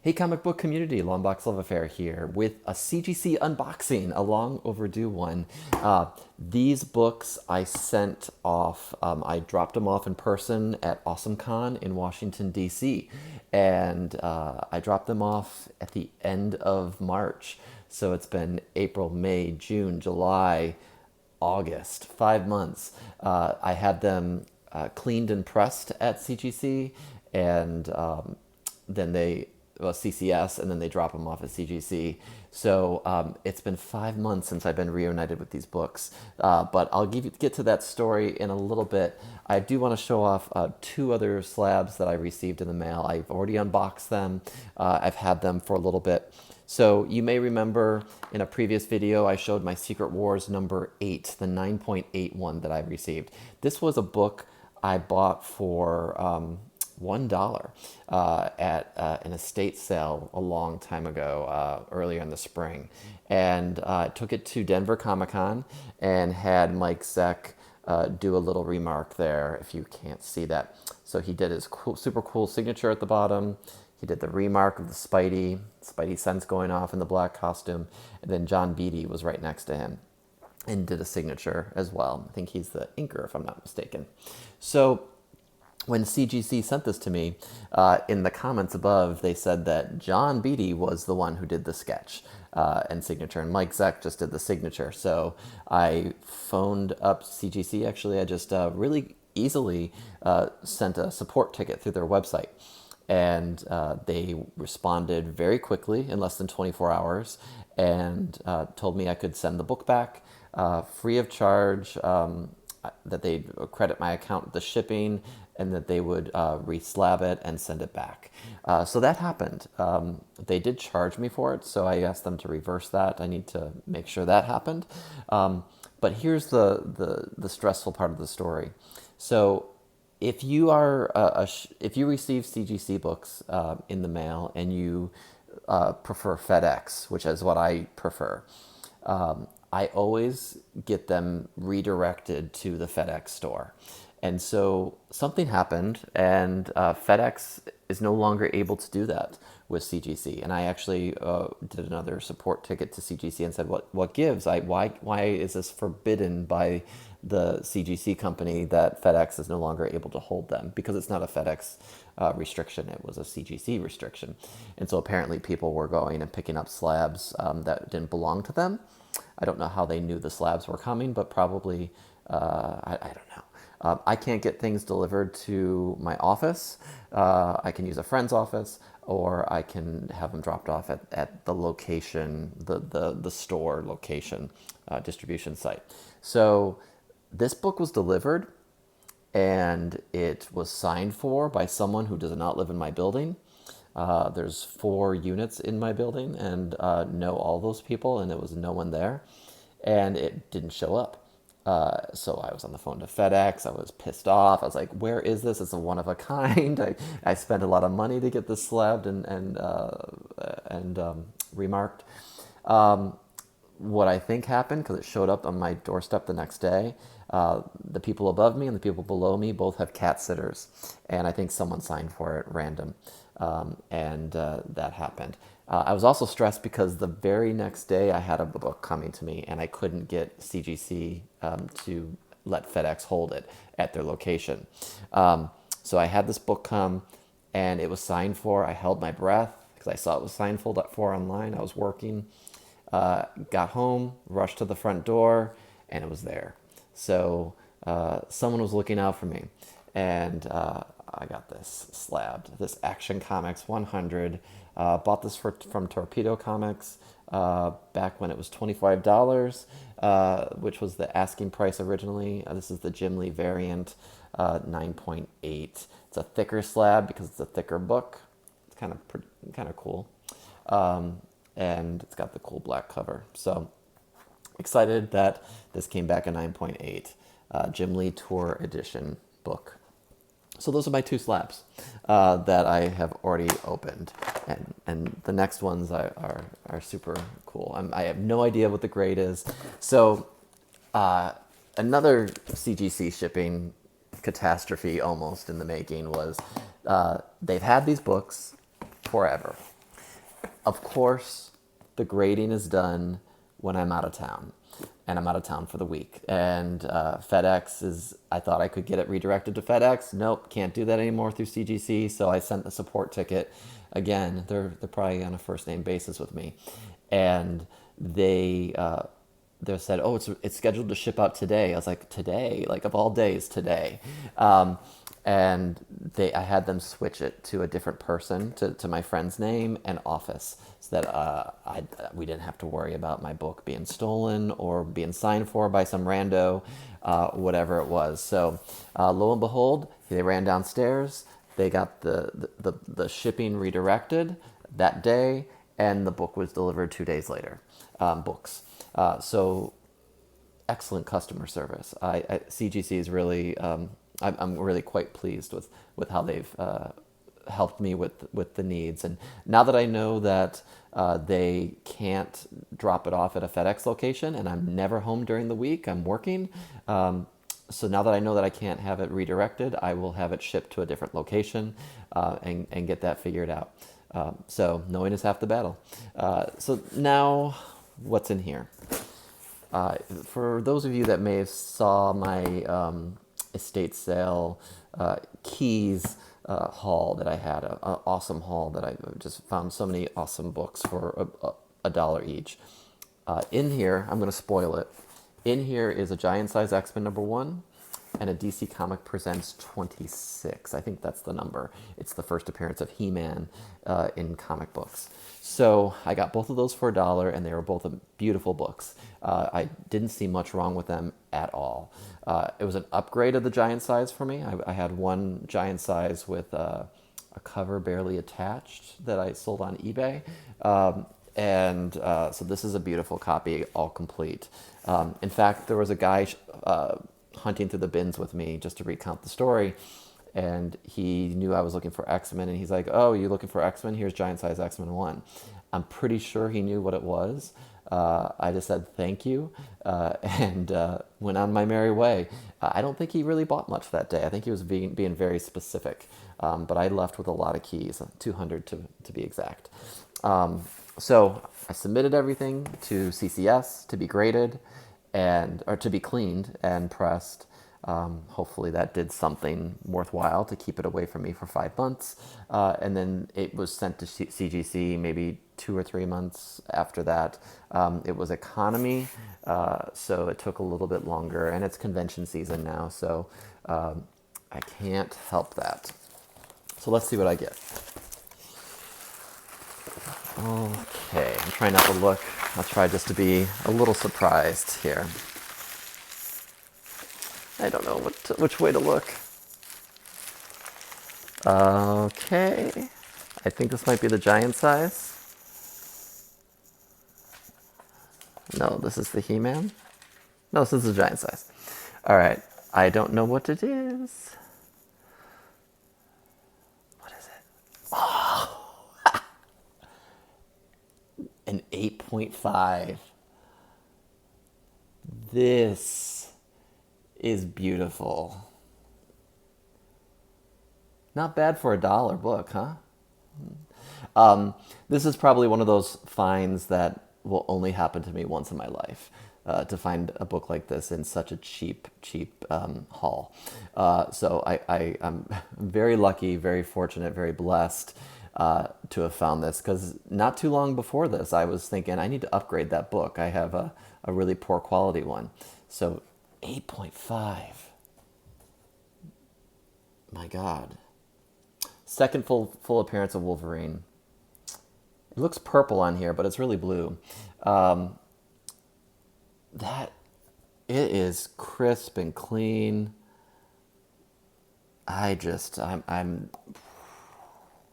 Hey, comic book community, Longbox Love Affair here with a CGC unboxing, a long overdue one. These books I sent off, I dropped them off in person at AwesomeCon in Washington, D.C., and I dropped them off at the end of March. So it's been April, May, June, July, August, 5 months. I had them cleaned and pressed at CGC, and then CCS, and then they drop them off at CGC. So it's been 5 months since I've been reunited with these books, but I'll get to that story in a little bit. I do want to show off two other slabs that I received in the mail. I've already unboxed them. I've had them for a little bit. So you may remember in a previous video, I showed my Secret Wars number 8, the 9.81 that I received. This was a book I bought for $1 at an estate sale a long time ago, earlier in the spring. And I took it to Denver Comic Con and had Mike Zeck do a little remark there, if you can't see that. So he did his super cool signature at the bottom. He did the remark of the Spidey sense going off in the black costume. And then John Beatty was right next to him and did a signature as well. I think he's the inker, if I'm not mistaken. So when CGC sent this to me, in the comments above, they said that John Beatty was the one who did the sketch and signature, and Mike Zeck just did the signature. So I phoned up CGC. Actually, I just really easily sent a support ticket through their website. And they responded very quickly in less than 24 hours and told me I could send the book back free of charge, that they'd credit my account with the shipping, and that they would reslab it and send it back. So that happened. They did charge me for it, so I asked them to reverse that. I need to make sure that happened. But here's the stressful part of the story. So if you are if you receive CGC books in the mail and you prefer FedEx, which is what I prefer, I always get them redirected to the FedEx store. And so something happened, and FedEx is no longer able to do that with CGC. And I actually did another support ticket to CGC and said, "What gives? Why is this forbidden by the CGC company that FedEx is no longer able to hold them?" Because it's not a FedEx restriction; it was a CGC restriction. And so apparently people were going and picking up slabs that didn't belong to them. I don't know how they knew the slabs were coming, but probably I don't know. I can't get things delivered to my office. I can use a friend's office, or I can have them dropped off at the location, the store location, distribution site. So this book was delivered, and it was signed for by someone who does not live in my building. There's 4 units in my building, and know all those people, and there was no one there, and it didn't show up. So I was on the phone to FedEx. I was pissed off. I was like, "Where is this? It's a one of a kind." I spent a lot of money to get this slabbed and remarked. What I think happened, because it showed up on my doorstep the next day, the people above me and the people below me both have cat sitters, and I think someone signed for it random, and that happened. I was also stressed because the very next day I had a book coming to me, and I couldn't get CGC to let FedEx hold it at their location. So I had this book come, and it was signed for. I held my breath because I saw it was signed for online. I was working. Got home, rushed to the front door, and it was there. So someone was looking out for me, and I got this slabbed, this Action Comics 100. Bought this from Torpedo Comics back when it was $25, which was the asking price originally. This is the Jim Lee variant, 9.8. It's a thicker slab because it's a thicker book. It's kind of cool. And it's got the cool black cover. So excited that this came back a 9.8, Jim Lee Tour Edition book. So those are my 2 slabs that I have already opened, and the next ones are super cool. I have no idea what the grade is. So another CGC shipping catastrophe almost in the making was they've had these books forever. Of course, the grading is done when I'm out of town, and I'm out of town for the week. And FedEx is, I thought I could get it redirected to FedEx. Nope, can't do that anymore through CGC. So I sent the support ticket. Again, they're probably on a first name basis with me, and they said, "Oh, it's scheduled to ship out today." I was like, "Today? Like of all days, today?" And I had them switch it to a different person, to my friend's name and office, so that we didn't have to worry about my book being stolen or being signed for by some rando, whatever it was. So lo and behold, they ran downstairs. They got the shipping redirected that day, and the book was delivered 2 days later. Books. So excellent customer service. CGC is really, I'm really quite pleased with how they've helped me with the needs. And now that I know that they can't drop it off at a FedEx location, and I'm never home during the week, I'm working. So now that I know that I can't have it redirected, I will have it shipped to a different location and get that figured out. So knowing is half the battle. So now, what's in here? For those of you that may have saw my estate sale keys haul that I had, an awesome haul that I just found so many awesome books for $1 each. In here, I'm going to spoil it. In here is a Giant Size X-Men #1 and a DC Comic Presents 26. I think that's the number. It's the first appearance of He-Man in comic books. So I got both of those for $1, and they were both beautiful books. I didn't see much wrong with them at all. It was an upgrade of the giant size for me. I had one giant size with a cover barely attached that I sold on eBay. So this is a beautiful copy, all complete. In fact, there was a guy hunting through the bins with me just to recount the story, and he knew I was looking for X-Men, and he's like, "Oh, you looking for X-Men? Here's Giant Size X-Men 1." I'm pretty sure he knew what it was. I just said thank you and went on my merry way. I don't think he really bought much that day. I think he was being very specific, but I left with a lot of keys, 200 to be exact. So I submitted everything to CCS to be graded or to be cleaned and pressed. Hopefully that did something worthwhile to keep it away from me for 5 months. And then it was sent to CGC maybe 2 or 3 months after that. It was economy, so it took a little bit longer, and it's convention season now, so I can't help that. So let's see what I get. Okay, I'm trying not to look. I'll try just to be a little surprised here. I don't know which way to look. Okay, I think this might be the giant size. No, this is the He-Man. No, this is the giant size. All right, I don't know what it is. What is it? Oh, an 8.5. This is beautiful. Not bad for $1 book, huh? This is probably one of those finds that will only happen to me once in my life, to find a book like this in such a cheap haul. So I'm very lucky, very fortunate, very blessed to have found this, because not too long before this, I was thinking I need to upgrade that book. I have a really poor quality one. So 8.5. My God. Second full appearance of Wolverine. It looks purple on here, but it's really blue. That it is crisp and clean. I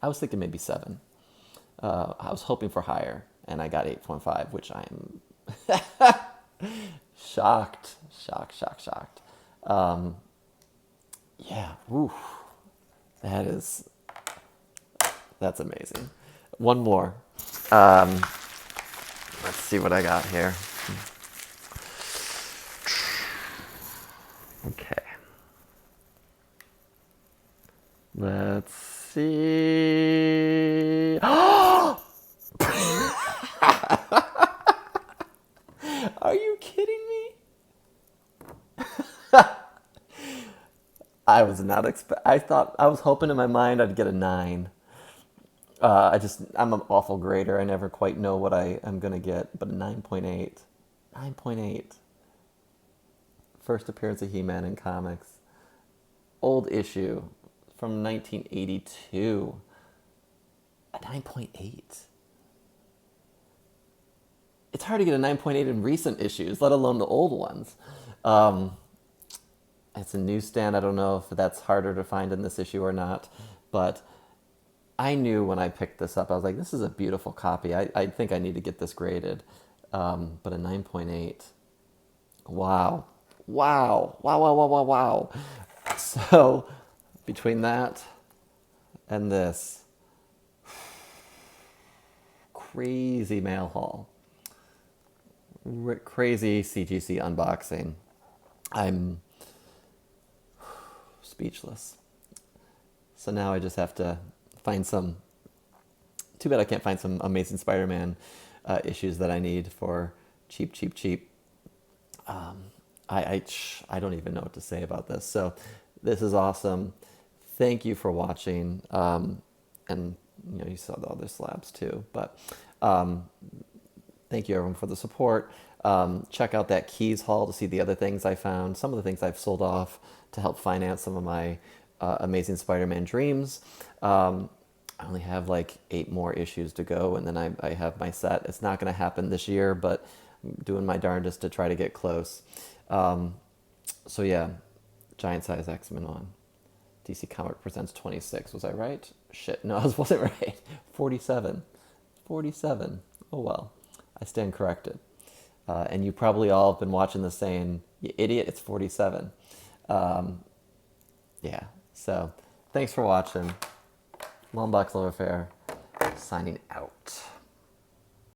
was thinking maybe 7. I was hoping for higher, and I got 8.5, which I am shocked. Yeah, oof. That's amazing. One more. Let's see what I got here. Okay. Let's see. I was not I was hoping in my mind I'd get a 9. I'm an awful grader. I never quite know what I am gonna get, but a 9.8. 9.8. First appearance of He-Man in comics. Old issue from 1982. A 9.8. It's hard to get a 9.8 in recent issues, let alone the old ones. Um, it's a newsstand. I don't know if that's harder to find in this issue or not, but I knew when I picked this up, I was like, this is a beautiful copy. I think I need to get this graded. But a 9.8. Wow. Wow. Wow, wow, wow, wow, wow. So between that and this crazy mail haul, crazy CGC unboxing, I'm speechless. So now I just have to find some. Too bad I can't find some Amazing Spider-Man issues that I need for cheap, cheap, cheap. I don't even know what to say about this. So this is awesome. Thank you for watching. And you saw the other slabs too. But thank you everyone for the support. Check out that Keys haul to see the other things I found. Some of the things I've sold off to help finance some of my Amazing Spider-Man dreams. I only have like 8 more issues to go, and then I have my set. It's not going to happen this year, but I'm doing my darndest to try to get close. So yeah, Giant Size X-Men on. DC Comic Presents 26. Was I right? Shit, no, I wasn't right. 47. 47. Oh well, I stand corrected. And you probably all have been watching this saying, you idiot, it's 47. Yeah, so thanks for watching. Longbox Love Affair, signing out.